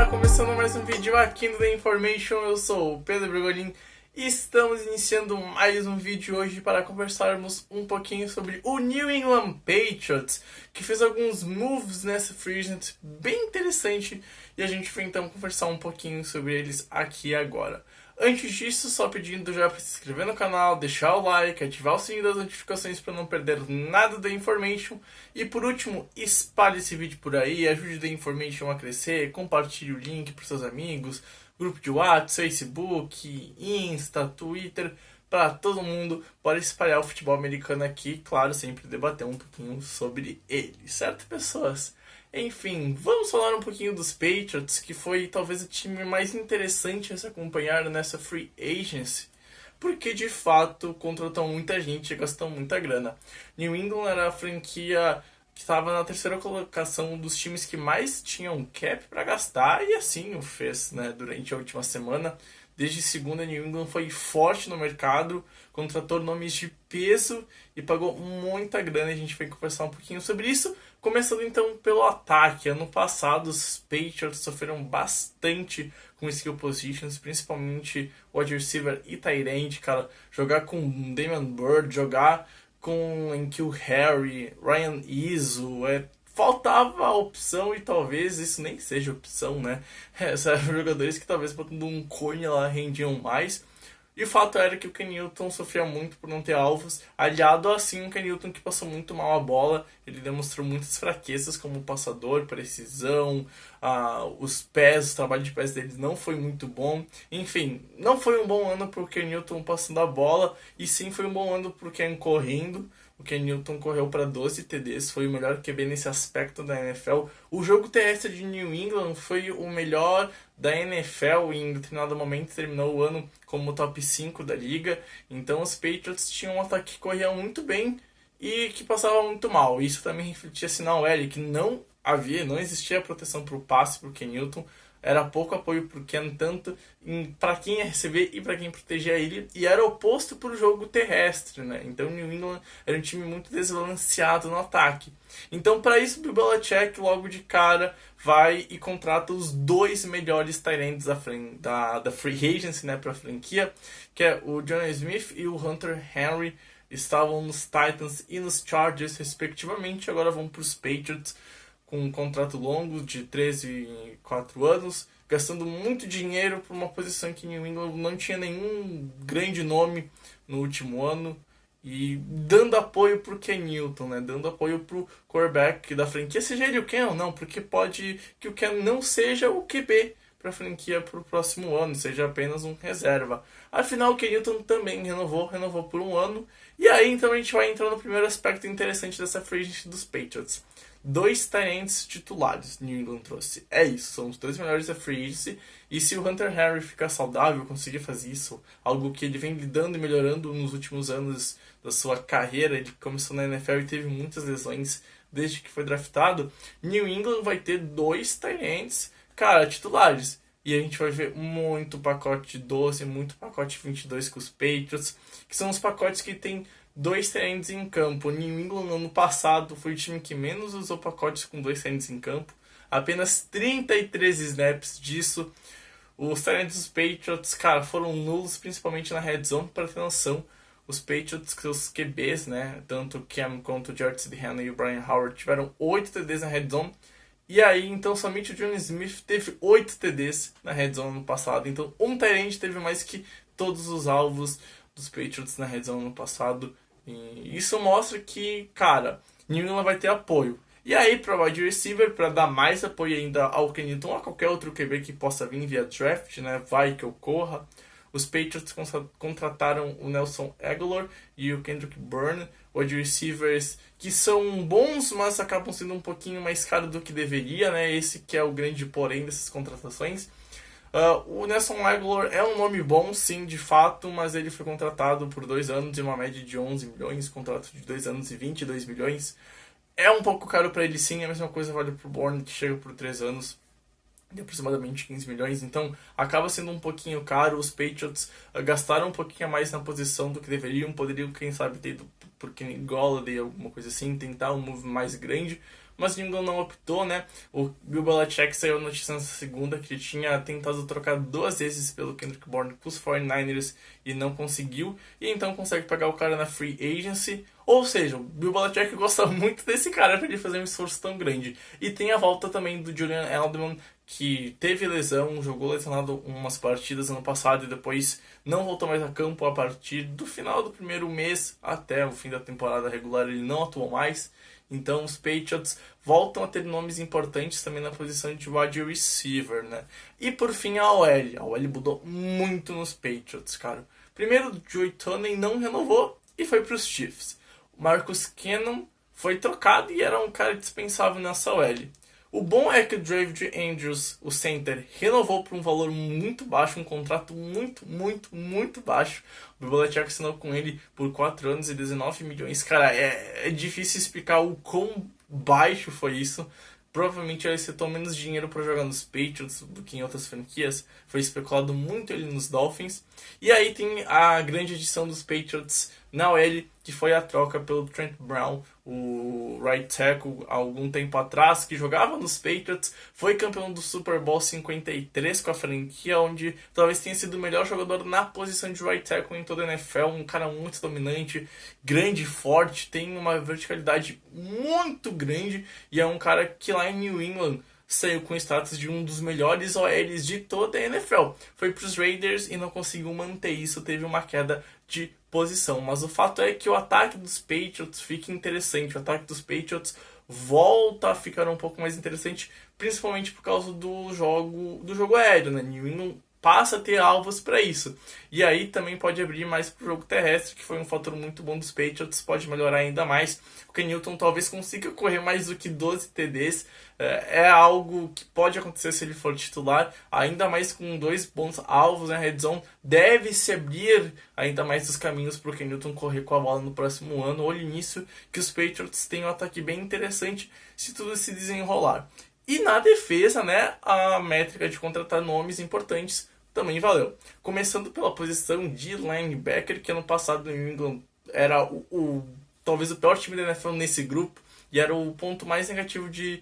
começando mais um vídeo aqui no The Information. Eu sou o Pedro Brigolin e estamos iniciando mais um vídeo hoje para conversarmos um pouquinho sobre o New England Patriots, que fez alguns moves nessa free agency bem interessante e a gente vai então conversar um pouquinho sobre eles aqui agora. Antes disso, só pedindo já para se inscrever no canal, deixar o like, ativar o sininho das notificações para não perder nada da Information. E por último, espalhe esse vídeo por aí, ajude a Information a crescer, compartilhe o link para seus amigos, grupo de WhatsApp, Facebook, Insta, Twitter, para todo mundo. Pode espalhar o futebol americano aqui, claro, sempre debater um pouquinho sobre ele, certo, pessoas? Enfim, vamos falar um pouquinho dos Patriots, que foi talvez o time mais interessante a se acompanhar nessa free agency, porque de fato contratou muita gente e gastou muita grana. New England era a franquia que estava na terceira colocação dos times que mais tinham cap para gastar, e assim o fez, né, durante a última semana. Desde segunda, New England foi forte no mercado, contratou nomes de peso e pagou muita grana. A gente vai conversar um pouquinho sobre isso. Começando então pelo ataque. Ano passado, os Patriots sofreram bastante com skill positions, principalmente wide receiver e tight end, cara. Jogar com Damian Bird, jogar com N'Keal Harry, Ryan Izzo, faltava a opção, e talvez isso nem seja opção, né? São jogadores que talvez botando um cone lá rendiam mais. E o fato era que o Ken Newton sofria muito por não ter alvos, aliado assim o Ken Newton que passou muito mal a bola. Ele demonstrou muitas fraquezas como passador, precisão, os pés, o trabalho de pés dele não foi muito bom. Enfim, não foi um bom ano para o Ken Newton passando a bola, e sim foi um bom ano para o Ken correndo. O Ken Newton correu para 12 TDs, foi o melhor QB nesse aspecto da NFL. O jogo terrestre de New England foi o melhor da NFL e em determinado momento terminou o ano como top 5 da liga. Então os Patriots tinham um ataque que corria muito bem e que passava muito mal. Isso também refletia-se na OL, que não existia proteção para o passe para o Ken Newton. Era pouco apoio para o Ken, tanto para quem ia receber e para quem protegia ele, e era oposto para o jogo terrestre, né? Então o New England era um time muito desbalanceado no ataque. Então, para isso, o Bill Belichick logo de cara vai e contrata os dois melhores tight ends da free agency, né, para a franquia, que é o Jonnu Smith e o Hunter Henry. Estavam nos Titans e nos Chargers, respectivamente, agora vão para os Patriots, com um contrato longo de 13 e 4 anos, gastando muito dinheiro por uma posição que New England não tinha nenhum grande nome no último ano, e dando apoio para o Ken Newton, né? Dando apoio para o quarterback da franquia, seja ele o Ken ou não, porque pode que o Ken não seja o QB para a franquia para o próximo ano, seja apenas um reserva. Afinal, o Ken Newton também renovou por um ano, e aí então a gente vai entrar no primeiro aspecto interessante dessa free agency dos Patriots. 2 tight ends titulares New England trouxe. É isso, são os dois melhores da free agency. E se o Hunter Henry ficar saudável, conseguir fazer isso, algo que ele vem lidando e melhorando nos últimos anos da sua carreira, ele começou na NFL e teve muitas lesões desde que foi draftado, New England vai ter 2 tight ends, cara, titulares. E a gente vai ver muito pacote 12, muito pacote 22 com os Patriots, que são os pacotes que tem 2 tight ends em campo. New England no ano passado foi o time que menos usou pacotes com 2 tight ends em campo. Apenas 33 snaps disso. Os tight ends dos Patriots, cara, foram nulos, principalmente na red zone. Para ter noção, os Patriots, seus QBs, né, tanto o Cam quanto o Jarrett Stidham e o Brian Howard, tiveram 8 TDs na red zone. E aí, então, somente o Jonnu Smith teve 8 TDs na red zone no passado. Então, um tight end teve mais que todos os alvos dos Patriots na red zone no passado. E isso mostra que, cara, New England vai ter apoio. E aí, para wide receiver, para dar mais apoio ainda ao Ken Newton, a qualquer outro QB que possa vir via draft, né, vai que ocorra, os Patriots contrataram o Nelson Agholor e o Kendrick Bourne, wide receivers que são bons, mas acabam sendo um pouquinho mais caros do que deveria, né? Esse que é o grande porém dessas contratações. O Nelson Agholor é um nome bom, sim, de fato, mas ele foi contratado por 2 anos e uma média de 11 milhões, contrato de 2 anos e 22 milhões. É um pouco caro para ele, sim, a mesma coisa vale para o Bourne, que chega por 3 anos de aproximadamente 15 milhões, então acaba sendo um pouquinho caro. Os Patriots gastaram um pouquinho a mais na posição do que deveriam, poderiam, quem sabe, ter ido por Kenny Golladay, alguma coisa assim, tentar um move mais grande, mas o New England não optou, né? O Bill Belichick saiu a notícia nessa segunda que ele tinha tentado trocar 2 vezes pelo Kendrick Bourne com os 49ers e não conseguiu, e então consegue pegar o cara na free agency. Ou seja, o Bill Belichick gosta muito desse cara para ele fazer um esforço tão grande. E tem a volta também do Julian Edelman, que teve lesão, jogou lesionado umas partidas ano passado e depois não voltou mais a campo a partir do final do primeiro mês até o fim da temporada regular, ele não atuou mais. Então os Patriots voltam a ter nomes importantes também na posição de wide receiver, né? E por fim a OL. A OL mudou muito nos Patriots, cara. Primeiro, o Joey Toney não renovou e foi para os Chiefs. O Marcus Cannon foi trocado e era um cara dispensável nessa OL. O bom é que o David Andrews, o center, renovou por um valor muito baixo, um contrato muito baixo. O Bill Belichick assinou com ele por 4 anos e 19 milhões. Cara, é difícil explicar o quão baixo foi isso. Provavelmente ele aceitou menos dinheiro para jogar nos Patriots do que em outras franquias. Foi especulado muito ele nos Dolphins. E aí tem a grande edição dos Patriots na OL, que foi a troca pelo Trent Brown, o right tackle, há algum tempo atrás, que jogava nos Patriots, foi campeão do Super Bowl 53 com a franquia, onde talvez tenha sido o melhor jogador na posição de right tackle em toda a NFL, um cara muito dominante, grande, forte, tem uma verticalidade muito grande, e é um cara que lá em New England saiu com o status de um dos melhores OLs de toda a NFL. Foi para os Raiders e não conseguiu manter isso, teve uma queda de posição. Mas o fato é que o ataque dos Patriots fica interessante, o ataque dos Patriots volta a ficar um pouco mais interessante, principalmente por causa do jogo aéreo, né? New England passa a ter alvos para isso. E aí também pode abrir mais para o jogo terrestre, que foi um fator muito bom dos Patriots, pode melhorar ainda mais. O Ken Newton talvez consiga correr mais do que 12 TDs, é algo que pode acontecer se ele for titular, ainda mais com 2 bons alvos na red zone, deve se abrir ainda mais os caminhos para o Ken Newton correr com a bola no próximo ano. Olhe nisso, que os Patriots têm um ataque bem interessante se tudo se desenrolar. E na defesa, né, a métrica de contratar nomes importantes também valeu. Começando pela posição de linebacker, que ano passado o New England era talvez o pior time da NFL nesse grupo, e era o ponto mais negativo de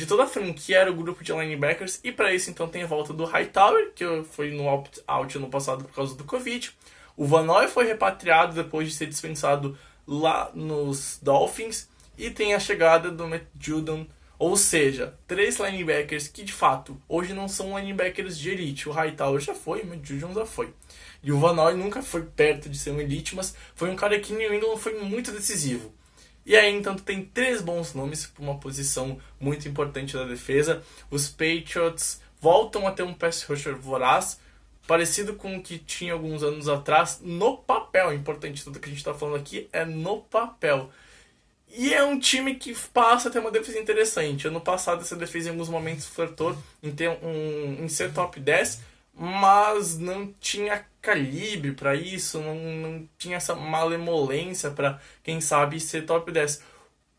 toda a franquia, era o grupo de linebackers, e para isso então tem a volta do Hightower, que foi no opt-out ano passado por causa do Covid. O Van Noy foi repatriado depois de ser dispensado lá nos Dolphins, e tem a chegada do Matt Judon. Ou seja, 3 linebackers que de fato hoje não são linebackers de elite. O Hightower já foi, o Matt Judon já foi. E o Van Noy nunca foi perto de ser um elite, mas foi um cara que em New England foi muito decisivo. E aí então tem 3 bons nomes para uma posição muito importante da defesa. Os Patriots voltam a ter um pass rusher voraz, parecido com o que tinha alguns anos atrás, no papel. Importante, tudo que a gente está falando aqui é no papel. E é um time que passa a ter uma defesa interessante. Ano passado essa defesa em alguns momentos flertou em ser top 10, mas não tinha calibre para isso, não tinha essa malemolência para, quem sabe, ser top 10.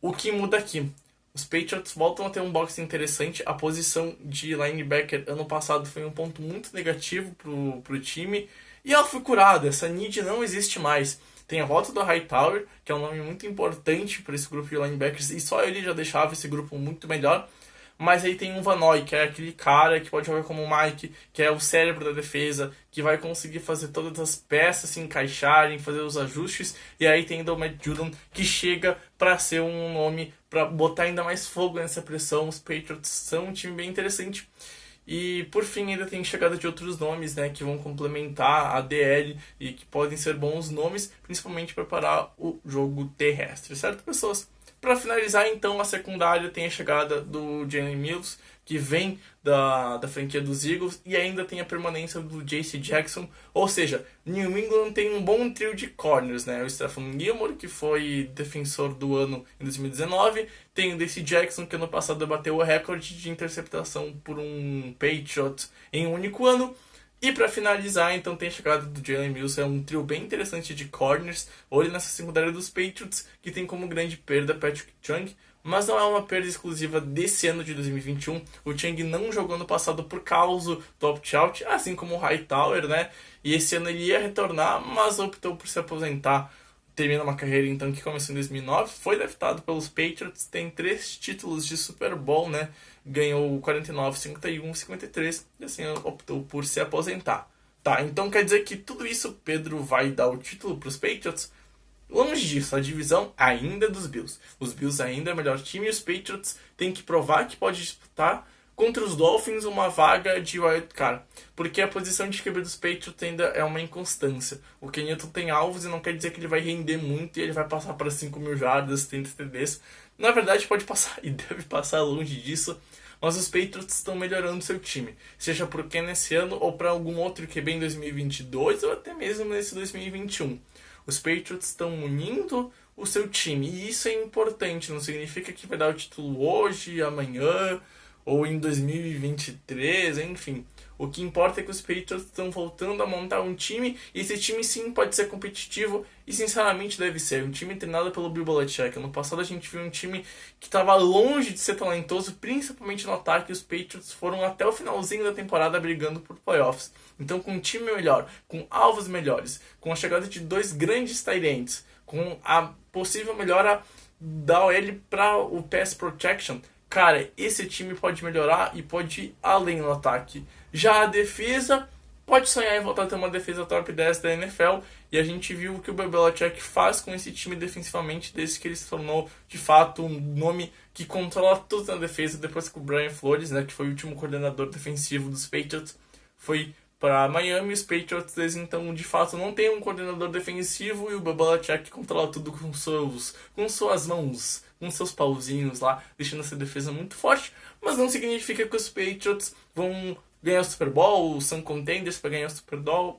O que muda aqui? Os Patriots voltam a ter um boxe interessante. A posição de linebacker ano passado foi um ponto muito negativo pro time, e ela foi curada. Essa need não existe mais. Tem a volta do Hightower, que é um nome muito importante para esse grupo de linebackers, e só ele já deixava esse grupo muito melhor. Mas aí tem o Van Noy, que é aquele cara que pode jogar como o Mike, que é o cérebro da defesa, que vai conseguir fazer todas as peças se encaixarem, fazer os ajustes. E aí tem o Matt Judon, que chega para ser um nome para botar ainda mais fogo nessa pressão. Os Patriots são um time bem interessante. E por fim ainda tem chegada de outros nomes, né, que vão complementar a DL e que podem ser bons nomes, principalmente para parar o jogo terrestre, certo, pessoas? Para finalizar, então, a secundária tem a chegada do Jalen Mills, que vem da franquia dos Eagles, e ainda tem a permanência do J.C. Jackson. Ou seja, New England tem um bom trio de corners, né? O Stephon Gilmore, que foi defensor do ano em 2019, tem o J.C. Jackson, que ano passado bateu o recorde de interceptação por um Patriot em um único ano. E para finalizar, então, tem a chegada do Jalen Mills, é um trio bem interessante de corners. Olhe nessa secundária dos Patriots, que tem como grande perda Patrick Chung, mas não é uma perda exclusiva desse ano de 2021. O Chung não jogou no passado por causa do opt-out, assim como o Hightower, né? E esse ano ele ia retornar, mas optou por se aposentar. termina uma carreira então que começou em 2009, foi draftado pelos Patriots, tem 3 títulos de Super Bowl, né? Ganhou 49, 51, 53 e assim optou por se aposentar. Tá, então quer dizer que tudo isso Pedro vai dar o título para os Patriots? Longe disso, a divisão ainda é dos Bills. Os Bills ainda é o melhor time e os Patriots têm que provar que pode disputar contra os Dolphins uma vaga de wild card. Porque a posição de QB dos Patriots ainda é uma inconstância. O Ken Newton tem alvos e não quer dizer que ele vai render muito e ele vai passar para 5.000 jardas, 30 TDs. Na verdade pode passar e deve passar longe disso. Mas os Patriots estão melhorando seu time, seja por Ken nesse ano ou para algum outro QB em 2022 ou até mesmo nesse 2021. Os Patriots estão unindo o seu time e isso é importante, não significa que vai dar o título hoje, amanhã ou em 2023, enfim. O que importa é que os Patriots estão voltando a montar um time e esse time sim pode ser competitivo e sinceramente deve ser. Um time treinado pelo Bill Belichick. No passado a gente viu um time que estava longe de ser talentoso, principalmente no ataque. Os Patriots foram até o finalzinho da temporada brigando por playoffs. Então com um time melhor, com alvos melhores, com a chegada de 2 grandes tight ends, com a possível melhora da OL para o pass protection, cara, esse time pode melhorar e pode ir além no ataque. Já a defesa pode sonhar em voltar a ter uma defesa top 10 da NFL. E a gente viu o que o Bill Belichick faz com esse time defensivamente desde que ele se tornou, de fato, um nome que controla tudo na defesa. Depois que o Brian Flores, né, que foi o último coordenador defensivo dos Patriots, foi para Miami. Os Patriots, desde então, de fato, não tem um coordenador defensivo e o Bill Belichick controla tudo com suas mãos, com seus pauzinhos lá, deixando essa defesa muito forte. Mas não significa que os Patriots vão ganhar o Super Bowl, são contenders para ganhar o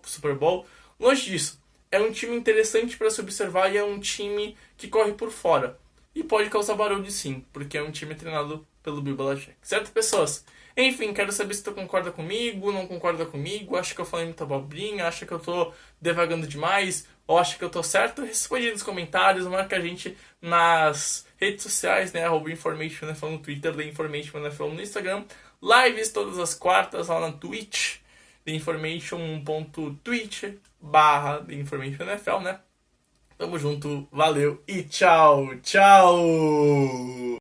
Super Bowl. Longe disso. É um time interessante para se observar e é um time que corre por fora. E pode causar barulho sim, porque é um time treinado pelo Bill Belichick. Certo, pessoas? Enfim, quero saber se tu concorda comigo, não concorda comigo, acha que eu falei muita abobrinha, acha que eu tô devagando demais, ou acha que eu tô certo? Responde aí nos comentários, marca a gente nas redes sociais, né, @InformationNFL no Twitter, The InformationNFL no Instagram, lives todas as quartas lá na Twitch, theinformation.twitch/TheInformationNFL, né? Tamo junto, valeu e tchau, tchau!